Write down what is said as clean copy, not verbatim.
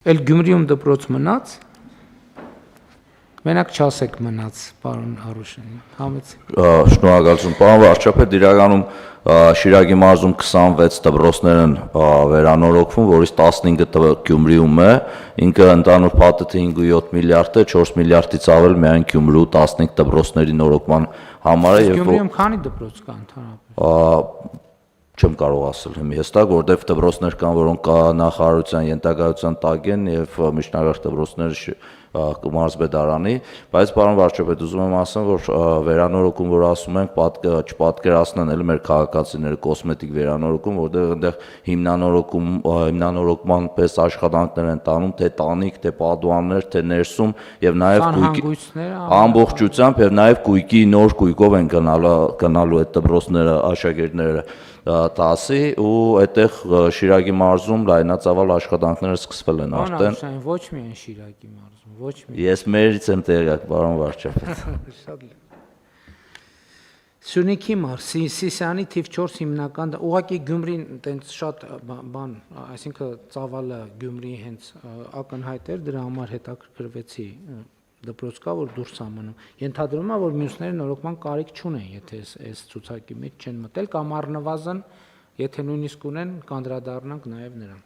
Էլ Գյումրիում դպրոց մնաց, մենակ չասեք մնաց, պարոն Հարուշյան, համեցեք։ Շնորհակալություն, պարոն վարչապետ, իրականում Շիրակի մարզում 26 դպրոցներ են վերանորոգվում, որից 15-ը Գյումրիում է, ինքը ընդհանուր փաթեթը 5.7 միլիարդ է, 4 միլիարդից ավել միայն Գյումրու 15 դպրոցների նորոգման համար է։ Գյումրիում քանի դպրոց կա ընդհանրապես։ Չեմ կարող ասել հիմի հստակ, որտեղ դպրոցներ կան, որոնք նախարարության ենթակայության տակ են եւ միջնակարգ դպրոցները մարզպետարանի, բայց պարոն վարչապետ, ուզում եմ ասեմ, որ վերանորոգում, որ ասում ենք, չպատկերացնեն էլ մեր քաղաքացիները կոսմետիկ վերանորոգում, որտեղ այնտեղ հիմնանորոգման պես աշխատանքներ են տանում, թե տանիք, թե պատուհաններ, թե ներսում եւ նաեւ ամբողջությամբ եւ նաեւ գույքի նոր գույքով են գնալու այդ դպրոցները աշակերտները տասի ու այդտեղ Շիրակի մարզում լայնածավալ աշխատանքները սկսվել են արդեն։ Ոչ միայն Շիրակի մարզում, ոչ միայն։ Ես մերից եմ տեղյակ, պարոն վարչապետ։ Շատ լավ։ Սյունիքի մարզ, Սիսիանի թիվ 4 հիմնական, ուղղակի Գյումրին տենց շատ բան, այսինքն ծավալը Գյումրիի հենց ակնհայտ էր, դրա համար հետաքրքրվեցի դպրոց կա, որ դուրս է մնում։ Ենթադրում է, որ մյուսները նորոգման կարիք չունեն, եթե այս ցուցակի մեջ չեն մտել կամ առնվազն, եթե նույնիսկ ունեն, կանդրադառնանք նաև նրանց։